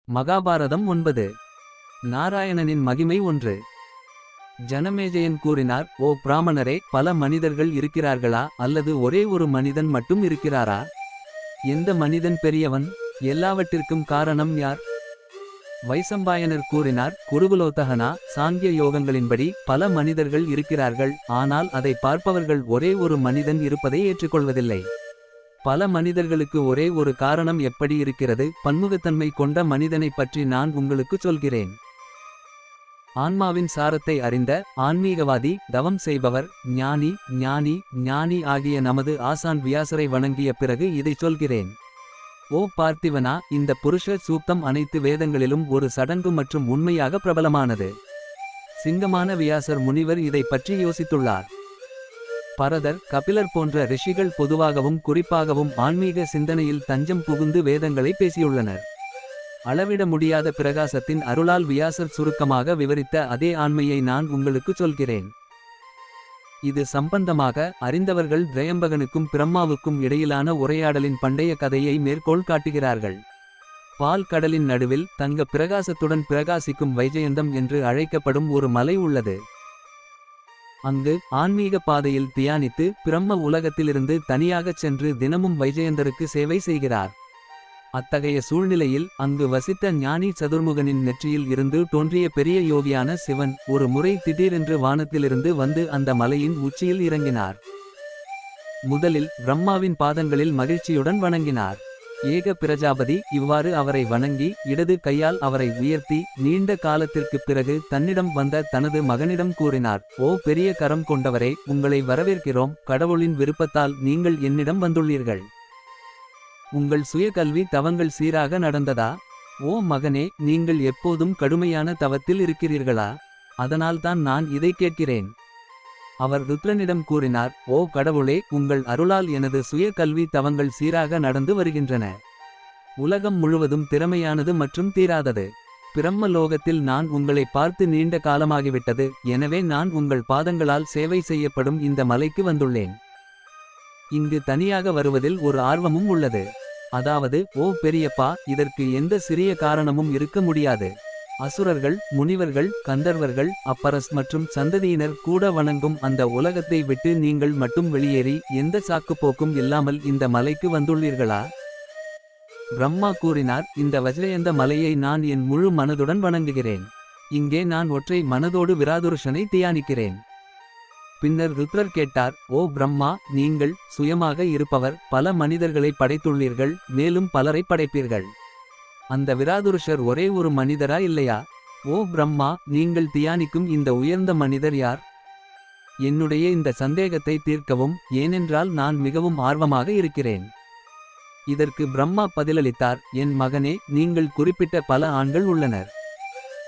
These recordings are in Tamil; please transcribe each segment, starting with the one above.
மகாபாரதம் 9. நாராயணனின் மகிமை 1. ஜனமேஜயன் கூறினார்: ஓ பிராமணரே, பல மனிதர்கள் இருக்கிறார்களா, அல்லது ஒரே ஒரு மனிதன் மட்டும் இருக்கிறாரா? எந்த மனிதன் பெரியவன்? எல்லாவற்றிற்கும் காரணம் யார்? வைசம்பாயனர் கூறினார்: குருகுலோத்தகனா, சாங்கிய யோகங்களின்படி பல மனிதர்கள் இருக்கிறார்கள், ஆனால் அதை பார்ப்பவர்கள் ஒரே ஒரு மனிதன் இருப்பதை ஏற்றுக்கொள்வதில்லை. பல மனிதர்களுக்கு ஒரே ஒரு காரணம் எப்படி இருக்கிறது? பன்முகத்தன்மை கொண்ட மனிதனைப் பற்றி நான் உங்களுக்குச் சொல்கிறேன். ஆன்மாவின் சாரத்தை அறிந்த ஆன்மீகவாதி, தவம் செய்பவர், ஞானி ஞானி ஞானி ஆகிய நமது ஆசான் வியாசரை வணங்கிய பிறகு இதைச் சொல்கிறேன். ஓ பார்த்திவனா, இந்த புருஷ சூக்தம் அனைத்து வேதங்களிலும் ஒரு சடங்கு மற்றும் உண்மையாக பிரபலமானது. சிங்கமான வியாசர் முனிவர் இதை பற்றி யோசித்துள்ளார். பரதர், கபிலர் போன்ற ரிஷிகள் பொதுவாகவும் குறிப்பாகவும் ஆன்மீக சிந்தனையில் தஞ்சம் புகுந்து வேதங்களை பேசியுள்ளனர். அளவிட முடியாத பிரகாசத்தின் அருளால் வியாசர் சுருக்கமாக விவரித்த அதே ஆண்மையை நான் உங்களுக்கு சொல்கிறேன். இது சம்பந்தமாக அறிந்தவர்கள் திரையம்பகனுக்கும் பிரம்மாவுக்கும் இடையிலான உரையாடலின் பண்டைய கதையை மேற்கோள் காட்டுகிறார்கள். பால் கடலின் நடுவில் தங்க பிரகாசத்துடன் பிரகாசிக்கும் வைஜயந்தம் என்று அழைக்கப்படும் ஒரு மலை உள்ளது. அங்கு ஆன்மீக பாதையில் தியானித்து பிரம்ம உலகத்திலிருந்து தனியாகச் சென்று தினமும் வைஜயந்தருக்கு சேவை செய்கிறார். அத்தகைய சூழ்நிலையில் அங்கு வசித்த ஞானி சதுர்முகனின் நெற்றியில் இருந்து தோன்றிய பெரிய யோகியான சிவன் ஒரு முறை திடீரென்று வானத்திலிருந்து வந்து அந்த மலையின் உச்சியில் இறங்கினார். முதலில் பிரம்மாவின் பாதங்களில் மகிழ்ச்சியுடன் வணங்கினார். ஏக பிரஜாபதி இவ்வாறு அவரை வணங்கி இடது கையால் அவரை உயர்த்தி நீண்ட காலத்திற்குப் பிறகு தன்னிடம் வந்த தனது மகனிடம் கூறினார்: ஓ பெரிய கரம் கொண்டவரே, உங்களை வரவேற்கிறோம். கடவுளின் விருப்பத்தால் நீங்கள் என்னிடம் வந்துள்ளீர்கள். உங்கள் சுயகல்வி தவங்கள் சீராக நடந்ததா? ஓ மகனே, நீங்கள் எப்போதும் கடுமையான தவத்தில் இருக்கிறீர்களா? அதனால்தான் நான் இதை கேட்கிறேன். அவர் ருத்ரனிடம் கூறினார்: ஓ கடவுளே, உங்கள் அருளால் எனது சுய கல்வி தவங்கள் சீராக நடந்து வருகின்றன. உலகம் முழுவதும் திறமையானது மற்றும் தீராதது. பிரம்ம லோகத்தில் நான் உங்களை பார்த்து நீண்ட காலமாகிவிட்டது, எனவே நான் உங்கள் பாதங்களால் சேவை செய்யப்படும் இந்த மலைக்கு வந்துள்ளேன். இங்கு தனியாக வருவதில் ஒரு ஆர்வமும் உள்ளது. அதாவது, ஓ பெரியப்பா, இதற்கு எந்த சிறிய காரணமும் இருக்க முடியாது. அசுரர்கள், முனிவர்கள், கந்தர்வர்கள், அப்பரஸ் மற்றும் சந்ததியினர் கூட வணங்கும் அந்த உலகத்தை விட்டு நீங்கள் மட்டும் வெளியேறி எந்த சாக்குப்போக்கும் இல்லாமல் இந்த மலைக்கு வந்துள்ளீர்களா? பிரம்மா கூறினார்: இந்த வஜ்ரயந்த மலையை நான் என் முழு மனதுடன் வணங்குகிறேன். இங்கே நான் ஒற்றை மனதோடு விராதுருஷனை தியானிக்கிறேன். பின்னர் ருத்ரர் கேட்டார்: ஓ பிரம்மா, நீங்கள் சுயமாக இருப்பவர், பல மனிதர்களை படைத்துள்ளீர்கள், மேலும் பலரை படைப்பீர்கள். அந்த விராதுருஷர் ஒரே ஒரு மனிதரா இல்லையா? ஓ பிரம்மா, நீங்கள் தியானிக்கும் இந்த உயர்ந்த மனிதர் யார்? என்னுடைய இந்த சந்தேகத்தை தீர்க்கவும், ஏனென்றால் நான் மிகவும் ஆர்வமாக இருக்கிறேன். இதற்கு பிரம்மா பதிலளித்தார்: என் மகனே, நீங்கள் குறிப்பிட்ட பல ஆண்கள் உள்ளனர்.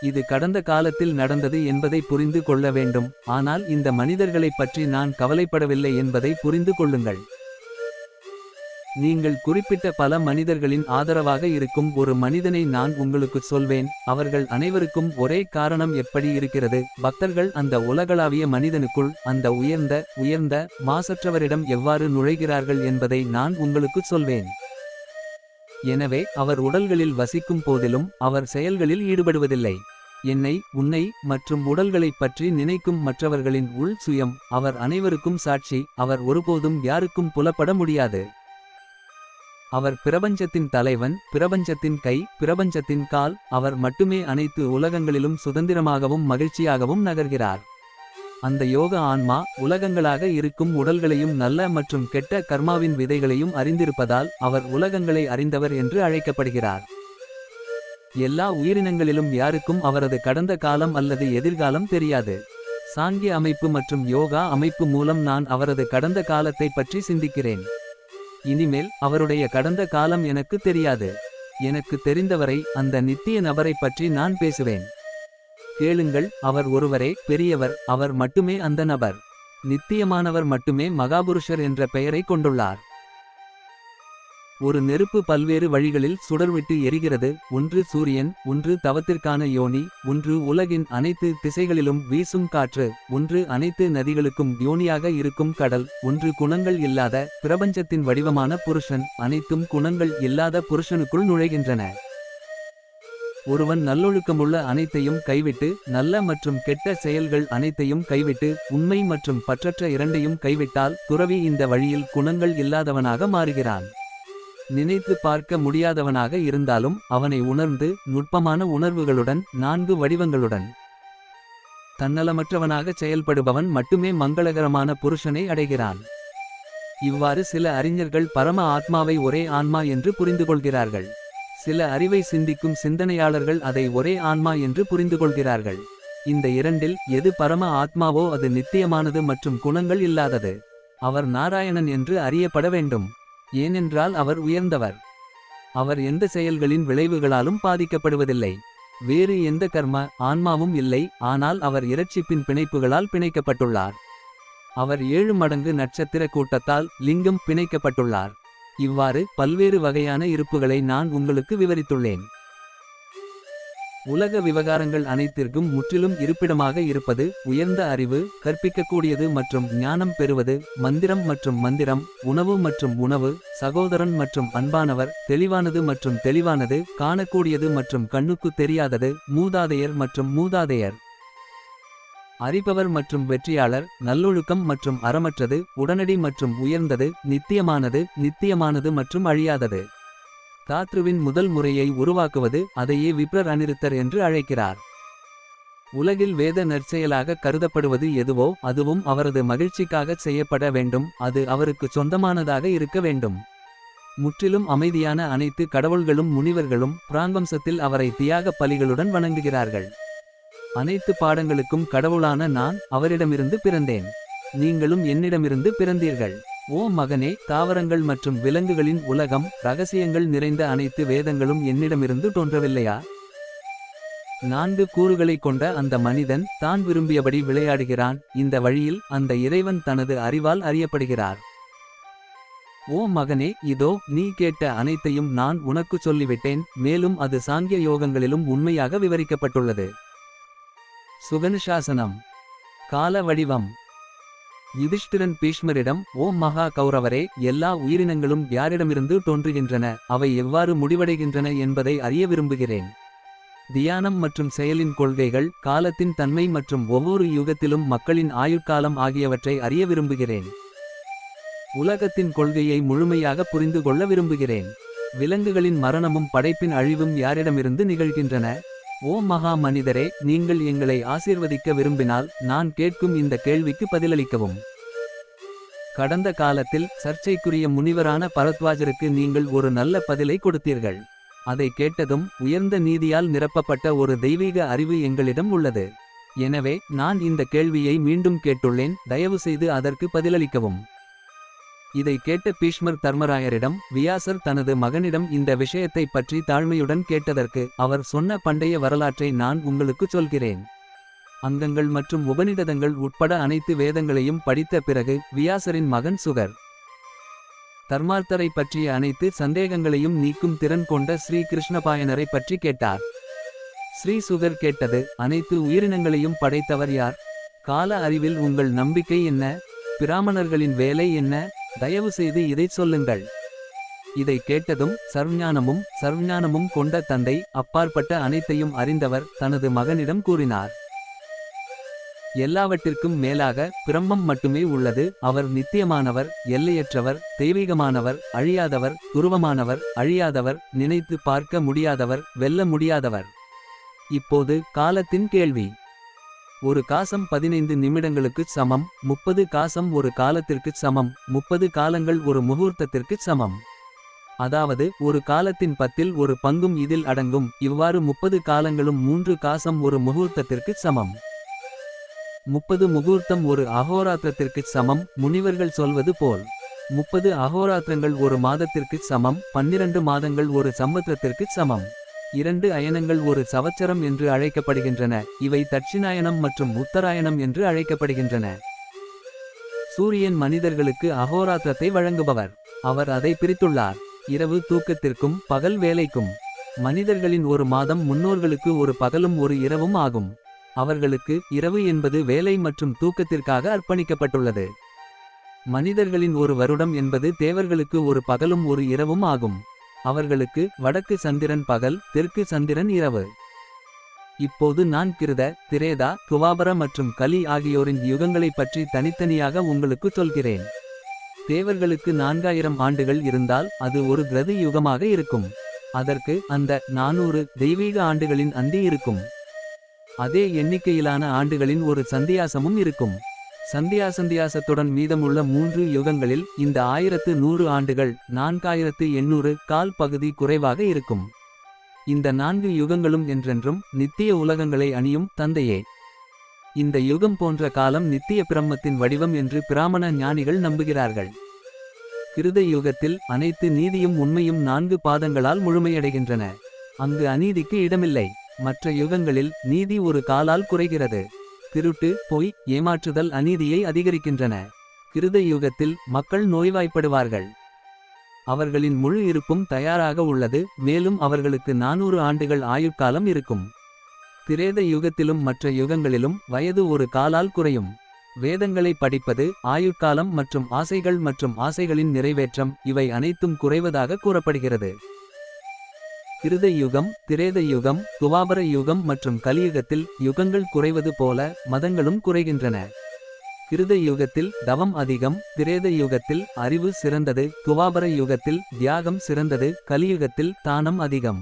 இது கடந்த காலத்தில் நடந்தது என்பதை புரிந்து கொள்ள வேண்டும், ஆனால் இந்த மனிதர்களைப் பற்றி நான் கவலைப்படவில்லை என்பதை புரிந்து கொள்ளுங்கள். நீங்கள் குறிப்பிட்ட பல மனிதர்களின் ஆதரவாக இருக்கும் ஒரு மனிதனை நான் உங்களுக்குச் சொல்வேன். அவர்கள் அனைவருக்கும் ஒரே காரணம் எப்படி இருக்கிறது? பக்தர்கள் அந்த உலகளாவிய மனிதனுக்குள், அந்த உயர்ந்த மாசற்றவரிடம் எவ்வாறு நுழைகிறார்கள் என்பதை நான் உங்களுக்குச் சொல்வேன். எனவே அவர் உடல்களில் வசிக்கும் போதிலும் அவர் செயல்களில் ஈடுபடுவதில்லை. என்னை, உன்னை மற்றும் உடல்களைப் பற்றி நினைக்கும் மற்றவர்களின் உள் சுயம். அவர் அனைவருக்கும் சாட்சி. அவர் ஒருபோதும் யாருக்கும் புலப்பட முடியாது. அவர் பிரபஞ்சத்தின் தலைவன், பிரபஞ்சத்தின் கை, பிரபஞ்சத்தின் கால். அவர் மட்டுமே அனைத்து உலகங்களிலும் சுதந்திரமாகவும் மகிழ்ச்சியாகவும் நகர்கிறார். அந்த யோக ஆன்மா உலகங்களாக இருக்கும் உடல்களையும் நல்ல மற்றும் கெட்ட கர்மாவின் விதைகளையும் அறிந்திருப்பதால் அவர் உலகங்களை அறிந்தவர் என்று அழைக்கப்படுகிறார். எல்லா உயிரினங்களிலும் யாருக்கும் அவரது கடந்த காலம் அல்லது எதிர்காலம் தெரியாது. சாங்கிய அமைப்பு மற்றும் யோகா அமைப்பு மூலம் நான் அவரது கடந்த காலத்தை பற்றி சிந்திக்கிறேன். இனிமேல் அவருடைய கடந்த காலம் எனக்கு தெரியாது. எனக்கு தெரிந்தவரை, அந்த நித்திய நபரை பற்றி நான் பேசுவேன். கேளுங்கள், அவர் ஒருவரே பெரியவர். அவர் மட்டுமே அந்த நபர். நித்தியமானவர் மட்டுமே மகாபுருஷர் என்ற பெயரை கொண்டுள்ளார். ஒரு நெருப்பு பல்வேறு வழிகளில் சுடர்விட்டு எரிகிறது. ஒன்று சூரியன், ஒன்று தவத்திற்கான யோனி, ஒன்று உலகின் அனைத்து திசைகளிலும் வீசும் காற்று, ஒன்று அனைத்து நதிகளுக்கும் யோனியாக இருக்கும் கடல், ஒன்று குணங்கள் இல்லாத பிரபஞ்சத்தின் வடிவமான புருஷன். அனைத்தும் குணங்கள் இல்லாத புருஷனுக்குள் நுழைகின்றன. ஒருவன் நல்லொழுக்கமுள்ள அனைத்தையும் கைவிட்டு நல்ல மற்றும் கெட்ட செயல்கள் அனைத்தையும் கைவிட்டு உண்மை மற்றும் பற்றற்ற இரண்டையும் கைவிட்டால் துறவி இந்த வழியில் குணங்கள் இல்லாதவனாக மாறுகிறான். நினைத்து பார்க்க முடியாதவனாக இருந்தாலும் அவனை உணர்ந்து நுட்பமான உணர்வுகளுடன் 4 வடிவங்களுடன் தன்னலமற்றவனாகச் செயல்படுபவன் மட்டுமே மங்களகரமான புருஷனை அடைகிறான். இவ்வாறு சில அறிஞர்கள் பரம ஆத்மாவை ஒரே ஆன்மா என்று புரிந்துகொள்கிறார்கள். சில அறிவை சிந்திக்கும் சிந்தனையாளர்கள் அதை ஒரே ஆன்மா என்று புரிந்துகொள்கிறார்கள். இந்த இரண்டில் எது பரம ஆத்மாவோ அது நித்தியமானது மற்றும் குணங்கள் இல்லாதது. அவர் நாராயணன் என்று அறியப்பட வேண்டும். ஏனென்றால் அவர் உயர்ந்தவர். அவர் எந்த செயல்களின் விளைவுகளாலும் பாதிக்கப்படுவதில்லை. வேறு எந்த கர்ம ஆன்மாவும் இல்லை. ஆனால் அவர் இரட்சிப்பின் பிணைப்புகளால் பிணைக்கப்பட்டுள்ளார். அவர் 7 மடங்கு நட்சத்திர கூட்டத்தால் லிங்கம் பிணைக்கப்பட்டுள்ளார். இவ்வாறு பல்வேறு வகையான இருப்புகளை நான் உங்களுக்கு விவரித்துள்ளேன். உலக விவகாரங்கள் அனைத்திற்கும் முற்றிலும் இருப்பிடமாக இருப்பது உயர்ந்த அறிவு, கற்பிக்கக்கூடியது மற்றும் ஞானம் பெறுவது, மந்திரம் மற்றும் மந்திரம், உணவு மற்றும் உணவு, சகோதரன் மற்றும் அன்பானவர், தெளிவானது மற்றும் தெளிவானது, காணக்கூடியது மற்றும் கண்ணுக்கு தெரியாதது, மூதாதையர் மற்றும் மூதாதையர், அறிபவர் மற்றும் வெற்றியாளர், நல்லொழுக்கம் மற்றும் அறமற்றது, உடனடி மற்றும் உயர்ந்தது, நித்தியமானது மற்றும் அழியாதது. தாத்ருவின் முதல் முறையை உருவாக்குவது அதையே விப்ரர் அநிருத்தர் என்று அழைக்கிறார். உலகில் வேத நற்செயலாக கருதப்படுவது எதுவோ அதுவும் அவரது மகிழ்ச்சிக்காக செய்யப்பட வேண்டும். அது அவருக்கு சொந்தமானதாக இருக்க வேண்டும். முற்றிலும் அமைதியான அனைத்து கடவுள்களும் முனிவர்களும் பிராங்கம்சத்தில் அவரை தியாக பலிகளுடன் வணங்குகிறார்கள். அனைத்து பாடங்களுக்கும் கடவுளான நான் அவரிடமிருந்து பிறந்தேன். நீங்களும் என்னிடமிருந்து பிறந்தீர்கள். ஓ மகனே, தாவரங்கள் மற்றும் விலங்குகளின் உலகம், இரகசியங்கள் நிறைந்த அனைத்து வேதங்களும் என்னிடமிருந்து தோன்றவில்லையா? 4 கூறுகளை கொண்ட அந்த மனிதன் தான் விரும்பியபடி விளையாடுகிறான். இந்த வழியில் அந்த இறைவன் தனது அறிவால் அறியப்படுகிறார். ஓ மகனே, இதோ நீ கேட்ட அனைத்தையும் நான் உனக்கு சொல்லிவிட்டேன். மேலும் அது சாங்கிய யோகங்களிலும் உண்மையாக விவரிக்கப்பட்டுள்ளது. சுகனுசாசனம். கால வடிவம். யுதிஷ்டிரன் பீஷ்மரிடம், ஓ மகா கௌரவரே, எல்லா உயிரினங்களும் யாரிடமிருந்து தோன்றுகின்றன, அவை எவ்வாறு முடிவடைகின்றன என்பதை அறிய விரும்புகிறேன். தியானம் மற்றும் செயலின் கொள்கைகள், காலத்தின் தன்மை மற்றும் ஒவ்வொரு யுகத்திலும் மக்களின் ஆயுட்காலம் ஆகியவற்றை அறிய விரும்புகிறேன். உலகத்தின் கொள்கையை முழுமையாக புரிந்து கொள்ள விரும்புகிறேன். விலங்குகளின் மரணமும் படைப்பின் அழிவும் யாரிடமிருந்து நிகழ்கின்றன? ஓ மகா மனிதரே, நீங்கள் எங்களை ஆசீர்வதிக்க விரும்பினால் நான் கேட்கும் இந்த கேள்விக்கு பதிலளிக்கவும். கடந்த காலத்தில் சர்ச்சைக்குரிய முனிவரான பரத்வாஜருக்கு நீங்கள் ஒரு நல்ல பதிலை கொடுத்தீர்கள். அதை கேட்டதும் உயர்ந்த நீதியால் நிரப்பப்பட்ட ஒரு தெய்வீக அறிவு எங்களிடம் உள்ளது. எனவே நான் இந்த கேள்வியை மீண்டும் கேட்டுள்ளேன். தயவுசெய்து அதற்கு பதிலளிக்கவும். இதை கேட்ட பீஷ்மர் தர்மராயரிடம், வியாசர் தனது மகனிடம் இந்த விஷயத்தை பற்றி தாழ்மையுடன் கேட்டதற்கு அவர் சொன்ன பண்டைய வரலாற்றை நான் உங்களுக்கு சொல்கிறேன். அங்கங்கள் மற்றும் உபநிடதங்கள் உட்பட அனைத்து வேதங்களையும் படித்த பிறகு வியாசரின் மகன் சுகர் தர்மார்த்தரை பற்றிய அனைத்து சந்தேகங்களையும் நீக்கும் திறன் கொண்ட ஸ்ரீ கிருஷ்ணபாயனரை பற்றி கேட்டார். ஸ்ரீ சுகர் கேட்டது, அனைத்து உயிரினங்களையும் படைத்தவர் யார்? கால அறிவில் உங்கள் நம்பிக்கை என்ன? பிராமணர்களின் வேலை என்ன? தயவு செய்து இதைச் சொல்லுங்கள். இதை கேட்டதும் சர்வஞானமும் கொண்ட தந்தை, அப்பாற்பட்ட அனைத்தையும் அறிந்தவர், தனது மகனிடம் கூறினார். எல்லாவற்றிற்கும் மேலாக பிரம்மம் மட்டுமே உள்ளது. அவர் நித்தியமானவர், எல்லையற்றவர், தெய்வீகமானவர், அழியாதவர், துருவமானவர், அழியாதவர், நினைத்து பார்க்க முடியாதவர், வெல்ல முடியாதவர். இப்போது காலத்தின் கேள்வி. ஒரு காசம் 15 நிமிடங்களுக்குச் சமம். 30 காசம் ஒரு காலத்திற்குச் சமம். 30 காலங்கள் ஒரு முகூர்த்தத்திற்குச் சமம். அதாவது ஒரு காலத்தின் 10இல் ஒரு பங்கும் இதில் அடங்கும். இவ்வாறு 30 காலங்களும் 3 காசம் ஒரு முகூர்த்தத்திற்குச் சமம். 30 முகூர்த்தம் ஒரு அகோராத்திரத்திற்குச் சமம். முனிவர்கள் சொல்வது போல் 30 அகோராத்திரங்கள் ஒரு மாதத்திற்குச் சமம். 12 மாதங்கள் ஒரு சம்பத்திரத்திற்குச் சமம். 2 அயனங்கள் ஒரு சவச்சரம் என்று அழைக்கப்படுகின்றன. இவை தட்சிணாயனம் மற்றும் உத்தராயணம் என்று அழைக்கப்படுகின்றன. சூரியன் மனிதர்களுக்கு அகோராத்திரத்தை வழங்குபவர். அவர் அதை பிரித்துள்ளார். இரவு தூக்கத்திற்கும் பகல் வேலைக்கும். மனிதர்களின் ஒரு மாதம் முன்னோர்களுக்கு ஒரு பகலும் ஒரு இரவும் ஆகும். அவர்களுக்கு இரவு என்பது வேலை மற்றும் தூக்கத்திற்காக அர்ப்பணிக்கப்பட்டுள்ளது. மனிதர்களின் ஒரு வருடம் என்பது தேவர்களுக்கு ஒரு பகலும் ஒரு இரவும் ஆகும். அவர்களுக்கு வடக்கு சந்திரன் பகல், தெற்கு சந்திரன் இரவு. இப்போது நான் கிருத, திரேதா, துவாபர மற்றும் கலி ஆகியோரின் யுகங்களைப் பற்றி தனித்தனியாக உங்களுக்கு சொல்கிறேன். தேவர்களுக்கு 4000 ஆண்டுகள் இருந்தால் அது ஒரு கிருத யுகமாக இருக்கும். அதற்கு அந்த 400 தெய்வீக ஆண்டுகளின் அந்தி இருக்கும். அதே எண்ணிக்கையிலான ஆண்டுகளின் ஒரு சந்தியாசமும் இருக்கும். சந்தியாசத்துடன் மீதமுள்ள 3 யுகங்களில் இந்த 1100 ஆண்டுகள் 4800 கால் பகுதி குறைவாக இருக்கும். இந்த 4 யுகங்களும் என்றென்றும் நித்திய உலகங்களை அணியும் தந்தையே. இந்த யுகம் போன்ற காலம் நித்திய பிரம்மத்தின் வடிவம் என்று பிராமண ஞானிகள் நம்புகிறார்கள். கிருத யுகத்தில் அனைத்து நீதியும் உண்மையும் 4 பாதங்களால் முழுமையடைகின்றன. அங்கு அநீதிக்கு இடமில்லை. மற்ற யுகங்களில் நீதி ஒரு காலால் குறைகிறது. திருட்டு, பொய், ஏமாற்றுதல் அநீதியை அதிகரிக்கின்றன. கிருத யுகத்தில் மக்கள் நோய்வாய்ப்படுவார்கள். அவர்களின் முழு இருப்பும் தயாராக உள்ளது. மேலும் அவர்களுக்கு 400 ஆண்டுகள் ஆயுட்காலம் இருக்கும். திரேத யுகத்திலும் மற்ற யுகங்களிலும் வயது ஒரு காலால் குறையும். வேதங்களை படிப்பது, ஆயுட்காலம் மற்றும் ஆசைகள் மற்றும் ஆசைகளின் நிறைவேற்றம் இவை அனைத்தும் குறைவதாக கூறப்படுகிறது. கிருத யுகம், திரேத யுகம், துவாபர யுகம் மற்றும் கலியுகத்தில் யுகங்கள் குறைவது போல மதங்களும் குறைகின்றன. கிருத யுகத்தில் தவம் அதிகம், திரேத யுகத்தில் அறிவு சிறந்தது, துவாபர யுகத்தில் தியாகம் சிறந்தது, கலியுகத்தில் தானம் அதிகம்.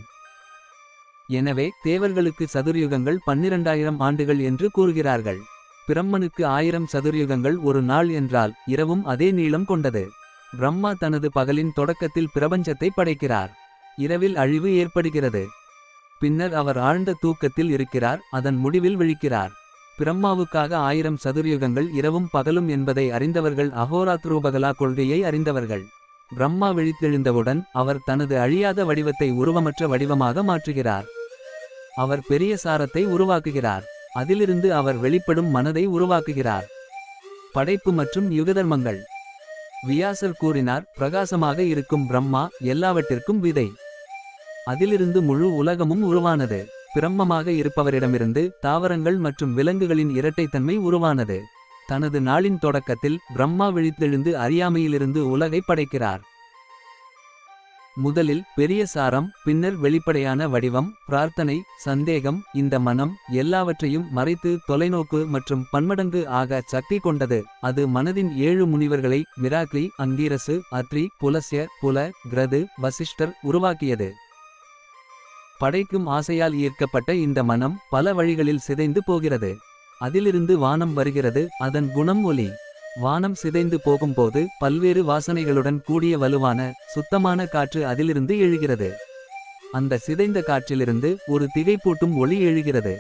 எனவே தேவர்களுக்கு சதுர்யுகங்கள் 12000 ஆண்டுகள் என்று கூறுகிறார்கள். பிரம்மனுக்கு 1000 சதுர்யுகங்கள் ஒரு நாள் என்றால் இரவும் அதே நீளம் கொண்டது. பிரம்மா தனது பகலின் தொடக்கத்தில் பிரபஞ்சத்தை படைக்கிறார். இரவில் அழிவு ஏற்படுகிறது. பின்னர் அவர் ஆழ்ந்த தூக்கத்தில் இருக்கிறார், அதன் முடிவில் விழிக்கிறார். பிரம்மாவுக்காக 1000 சதுர்யுகங்கள் இரவும் பகலும் என்பதை அறிந்தவர்கள் அஹோராத்ரூபகலா கொள்கையை அறிந்தவர்கள். பிரம்மா விழித்தெழுந்தவுடன் அவர் தனது அழியாத வடிவத்தை உருவமற்ற வடிவமாக மாற்றுகிறார். அவர் பெரிய சாரத்தை உருவாக்குகிறார். அதிலிருந்து அவர் வெளிப்படும் மனதை உருவாக்குகிறார். படைப்பு மற்றும் யுகதர்மங்கள். வியாசர் கூறினார், பிரகாசமாக இருக்கும் பிரம்மா எல்லாவற்றிற்கும் விதை. அதிலிருந்து முழு உலகமும் உருவானது. பிரம்மமாக இருப்பவரிடமிருந்து தாவரங்கள் மற்றும் விலங்குகளின் இரட்டைத்தன்மை உருவானது. தனது நாளின் தொடக்கத்தில் பிரம்மா விழித்தெழுந்து அறியாமையிலிருந்து உலகை படைக்கிறார். முதலில் பெரிய சாரம், பின்னர் வெளிப்படையான வடிவம், பிரார்த்தனை, சந்தேகம். இந்த மனம் எல்லாவற்றையும் மறைத்து தொலைநோக்கு மற்றும் பன்மடங்கு ஆக சக்தி கொண்டது. அது மனதின் 7 முனிவர்களை மிராக்லி, அங்கீரசு, அத்ரி, புலஸ்ய, புல, கிரது, வசிஷ்டர் உருவாக்கியது. படைக்கும் ஆசையால் ஈர்க்கப்பட்ட இந்த மனம் பல வழிகளில் சிதைந்து போகிறது. அதிலிருந்து வானம் வருகிறது, அதன் குணம் ஒலி. வானம் சிதைந்து போகும்போது பல்வேறு வாசனைகளுடன் கூடிய வலுவான சுத்தமான காற்று அதிலிருந்து எழுகிறது. அந்த சிதைந்த காற்றிலிருந்து ஒரு திகைப்பூட்டும் ஒளி எழுகிறது.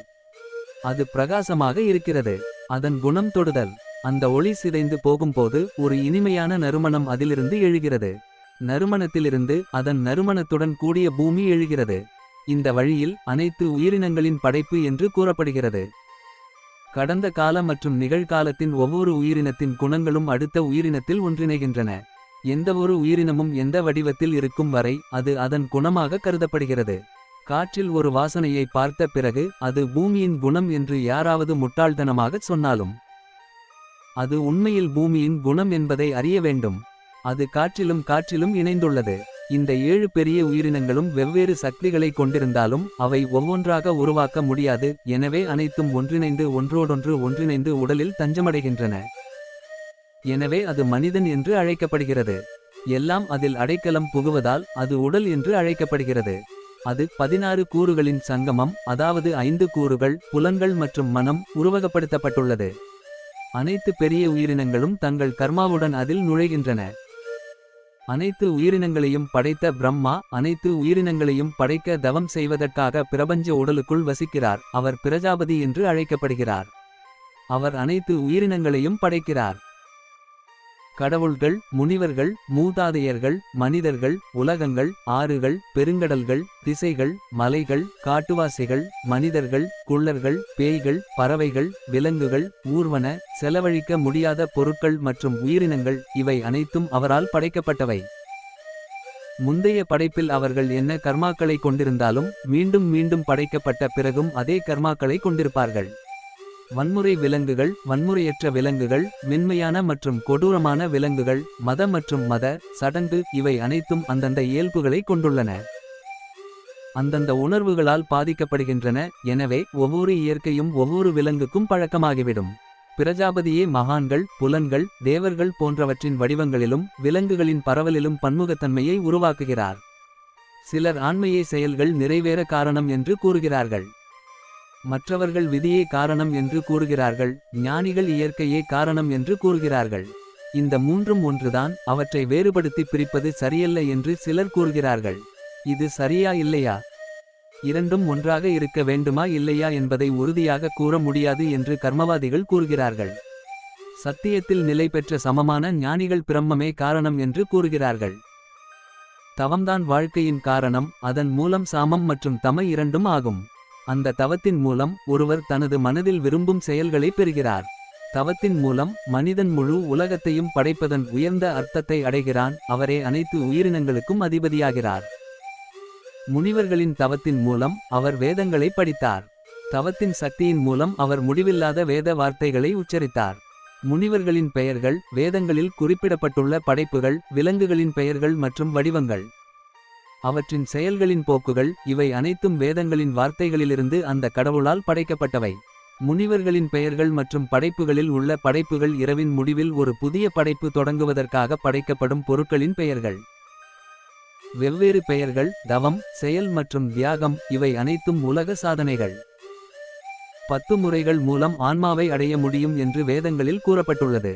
அது பிரகாசமாக இருக்கிறது. அதன் குணம் தொடுதல். அந்த ஒளி சிதைந்து போகும்போது ஒரு இனிமையான நறுமணம் அதிலிருந்து எழுகிறது. நறுமணத்திலிருந்து அதன் நறுமணத்துடன் கூடிய பூமி எழுகிறது. இந்த வழியில் அனைத்து உயிரினங்களின் படைப்பு என்று கூறப்படுகிறது. கடந்த கால மற்றும் நிகழ்காலத்தின் ஒவ்வொரு உயிரினத்தின் குணங்களும் அடுத்த உயிரினத்தில் ஒன்றிணைகின்றன. எந்தவொரு உயிரினமும் எந்த வடிவத்தில் இருக்கும் வரை அது அதன் குணமாக கருதப்படுகிறது. காற்றில் ஒரு வாசனையை பார்த்த பிறகு அது பூமியின் குணம் என்று யாராவது முட்டாள்தனமாகச் சொன்னாலும் அது உண்மையில் பூமியின் குணம் என்பதை அறிய வேண்டும். அது காற்றிலும் இணைந்துள்ளது. இந்த 7 பெரிய உயிரினங்களும் வெவ்வேறு சக்திகளை கொண்டிருந்தாலும் அவை ஒவ்வொன்றாக உருவாக்க முடியாது. எனவே அனைத்தும் ஒன்றிணைந்து ஒன்றோடொன்று ஒன்றிணைந்து உடலில் தஞ்சமடைகின்றன. எனவே அது மனிதன் என்று அழைக்கப்படுகிறது. எல்லாம் அதில் அடைக்கலம் புகுவதால் அது உடல் என்று அழைக்கப்படுகிறது. அது 16 கூறுகளின் சங்கமம், அதாவது 5 கூறுகள், புலன்கள் மற்றும் மனம் உருவகப்படுத்தப்பட்டுள்ளது. அனைத்து பெரிய உயிரினங்களும் தங்கள் கர்மாவுடன் அதில் நுழைகின்றன. அனைத்து உயிரினங்களையும் படைத்த பிரம்மா அனைத்து உயிரினங்களையும் படைக்க தவம் செய்வதற்காக பிரபஞ்ச உடலுக்குள் வசிக்கிறார். அவர் பிரஜாபதி என்று அழைக்கப்படுகிறார். அவர் அனைத்து உயிரினங்களையும் படைக்கிறார். கடவுள்கள், முனிவர்கள், மூதாதையர்கள், மனிதர்கள், உலகங்கள், ஆறுகள், பெருங்கடல்கள், திசைகள், மலைகள், காட்டுவாசிகள், மனிதர்கள், குள்ளர்கள், பேய்கள், பறவைகள், விலங்குகள், ஊர்வன, செலவழிக்க முடியாத பொருட்கள் மற்றும் உயிரினங்கள் இவை அனைத்தும் அவரால் படைக்கப்பட்டவை. முந்தைய படைப்பில் அவர்கள் என்ன கர்மாக்களை கொண்டிருந்தாலும் மீண்டும் மீண்டும் படைக்கப்பட்ட பிறகும் அதே கர்மாக்களை கொண்டிருப்பார்கள். வன்முறை விலங்குகள், வன்முறையற்ற விலங்குகள், மென்மையான மற்றும் கொடூரமான விலங்குகள், மத மற்றும் மத சடங்கு இவை அனைத்தும் அந்தந்த இயல்புகளை கொண்டுள்ளன. அந்தந்த உணர்வுகளால் பாதிக்கப்படுகின்றன. எனவே ஒவ்வொரு இயற்கையும் ஒவ்வொரு விலங்குக்கும் பழக்கமாகிவிடும். பிரஜாபதியே மகான்கள், புலன்கள், தேவர்கள் போன்றவற்றின் வடிவங்களிலும் விலங்குகளின் பரவலிலும் பன்முகத்தன்மையை உருவாக்குகிறார். சிலர் ஆண்மையே செயல்கள் நிறைவேற காரணம் என்று கூறுகிறார்கள். மற்றவர்கள் விதியே காரணம் என்று கூறுகிறார்கள். ஞானிகள் இயற்கையே காரணம் என்று கூறுகிறார்கள். இந்த மூன்றும் ஒன்றுதான். அவற்றை வேறுபடுத்தி பிரிப்பது சரியல்ல என்று சிலர் கூறுகிறார்கள். இது சரியா இல்லையா? இரண்டும் ஒன்றாக இருக்க வேண்டுமா இல்லையா என்பதை உறுதியாக கூற முடியாது என்று கர்மவாதிகள் கூறுகிறார்கள். சத்தியத்தில் நிலை பெற்ற சமமான ஞானிகள் பிரம்மமே காரணம் என்று கூறுகிறார்கள். தவம்தான் வாழ்க்கையின் காரணம். அதன் மூலம் சாமம் மற்றும் தம இரண்டும் ஆகும். அந்த தவத்தின் மூலம் ஒருவர் தனது மனதில் விரும்பும் செயல்களை பெறுகிறார். தவத்தின் மூலம் மனிதன் முழு உலகத்தையும் படைப்பதன் உயர்ந்த அர்த்தத்தை அடைகிறான். அவரே அனைத்து உயிரினங்களுக்கும் அதிபதியாகிறார். முனிவர்களின் தவத்தின் மூலம் அவர் வேதங்களை படித்தார். தவத்தின் சக்தியின் மூலம் அவர் முடிவில்லாத வேத வார்த்தைகளை உச்சரித்தார். முனிவர்களின் பெயர்கள் வேதங்களில் குறிப்பிடப்பட்டுள்ள படைப்புகள், விலங்குகளின் பெயர்கள் மற்றும் வடிவங்கள், அவற்றின் செயல்களின் போக்குகள் இவை அனைத்தும் வேதங்களின் வார்த்தைகளிலிருந்து அந்த கடவுளால் படைக்கப்பட்டவை. முனிவர்களின் பெயர்கள் மற்றும் படைப்புகளில் உள்ள படைப்புகள் இரவின் முடிவில் ஒரு புதிய படைப்பு தொடங்குவதற்காக படைக்கப்படும் பொருட்களின் பெயர்கள். வெவ்வேறு பெயர்கள் தவம், செயல் மற்றும் தியாகம் இவை அனைத்தும் உலக சாதனைகள். 10 முறைகள் மூலம் ஆன்மாவை அடைய முடியும் என்று வேதங்களில் கூறப்பட்டுள்ளது.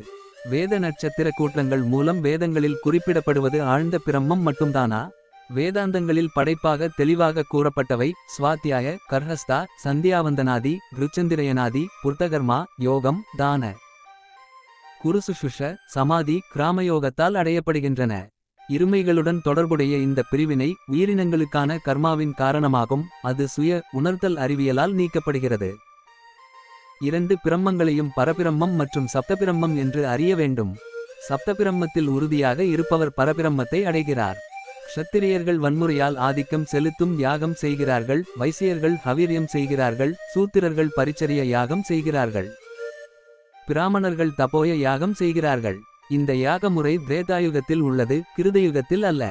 வேத நட்சத்திர கூட்டங்கள் மூலம் வேதங்களில் குறிப்பிடப்படுவது ஆழ்ந்த பிரம்மம் மட்டும்தானா? வேதாந்தங்களில் படைப்பாக தெளிவாக கூறப்பட்டவை ஸ்வாத்தியாய, கர்ஹஸ்தா, சந்தியாவந்தனாதி, கிருச்சந்திரயனாதி, புர்தகர்மா, யோகம், தான, குருசுஷுஷ, சமாதி, கிராமயோகத்தால் அடையப்படுகின்றன. இருமைகளுடன் தொடர்புடைய இந்த பிரிவினை உயிரினங்களுக்கான கர்மாவின் காரணமாகும். அது சுய உணர்தல் அறிவியலால் நீக்கப்படுகிறது. 2 பிரம்மங்களையும் பரபிரம்மம் மற்றும் சப்தபிரம்மம் என்று அறிய வேண்டும். சப்தபிரம்மத்தில் உறுதியாக இருப்பவர் பரபிரம்மத்தை அடைகிறார். க்ஷத்திரியர்கள் வன்முறையால் ஆதிக்கம் செலுத்தும் யாகம் செய்கிறார்கள். வைசியர்கள் ஹவீரியம் செய்கிறார்கள். சூத்திரர்கள் பரிச்சரிய யாகம் செய்கிறார்கள். பிராமணர்கள் தபோய யாகம் செய்கிறார்கள். இந்த யாக முறை திரேதாயுகத்தில் உள்ளது, கிருதயுகத்தில் அல்ல.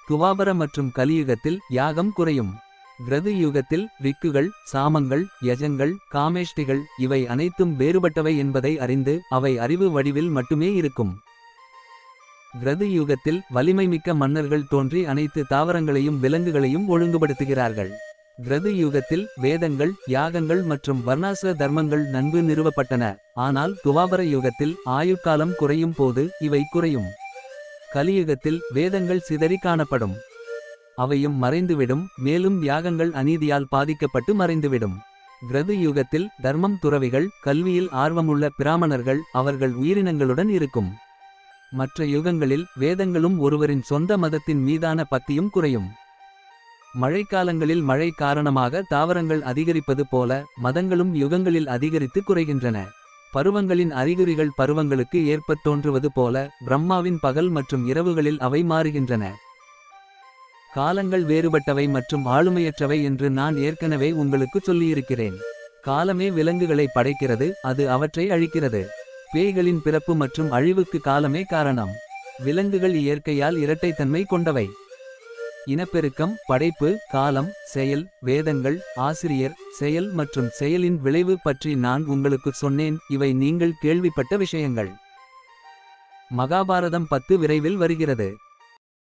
துவாபர மற்றும் கலியுகத்தில் யாகம் குறையும். கிருது யுகத்தில் ரிக்குகள், சாமங்கள், யஜங்கள், காமேஷ்டிகள் இவை அனைத்தும் வேறுபட்டவை என்பதை அறிந்து அவை அறிவு வடிவில் மட்டுமே இருக்கும். கிருது யுகத்தில் வலிமைமிக்க மன்னர்கள் தோன்றி அனைத்து தாவரங்களையும் விலங்குகளையும் ஒழுங்குபடுத்துகிறார்கள். கிருது யுகத்தில் வேதங்கள், யாகங்கள் மற்றும் வர்ணாசிர தர்மங்கள் நன்கு நிறுவப்பட்டன. ஆனால் துவாபர யுகத்தில் ஆயுட்காலம் குறையும் போது இவை குறையும். கலியுகத்தில் வேதங்கள் சிதறி காணப்படும். அவையும் மறைந்துவிடும். மேலும் யாகங்கள் அநீதியால் பாதிக்கப்பட்டு மறைந்துவிடும். கிருது யுகத்தில் தர்மம் துறவிகள், கல்வியில் ஆர்வமுள்ள பிராமணர்கள் அவர்கள் உயிரினங்களுடன் இருக்கும். மற்ற யுகங்களில் வேதங்களும் ஒருவரின் சொந்த மதத்தின் மீதான பக்தியும் குறையும். மழைக்காலங்களில் மழை காரணமாக தாவரங்கள் அதிகரிப்பது போல மதங்களும் யுகங்களில் அதிகரித்து குறைகின்றன. பருவங்களின் அறிகுறிகள் பருவங்களுக்கு ஏற்பத் தோன்றுவது போல பிரம்மாவின் பகல் மற்றும் இரவுகளில் அவை மாறுகின்றன. காலங்கள் வேறுபட்டவை மற்றும் ஆளுமையற்றவை என்று நான் ஏற்கனவே உங்களுக்கு சொல்லியிருக்கிறேன். காலமே விலங்குகளை படைக்கிறது, அது அவற்றை அழிக்கிறது. பேய்களின் பிறப்பு மற்றும் அழிவுக்கு காலமே காரணம். விலங்குகள் இயற்கையால் இரட்டைத்தன்மை கொண்டவை. இனப்பெருக்கம், படைப்பு, காலம், செயல், வேதங்கள், ஆசிரியர், செயல் மற்றும் செயலின் விளைவு பற்றி நான் உங்களுக்கு சொன்னேன். இவை நீங்கள் கேள்விப்பட்ட விஷயங்கள். மகாபாரதம் 10 விரைவில் வருகிறது.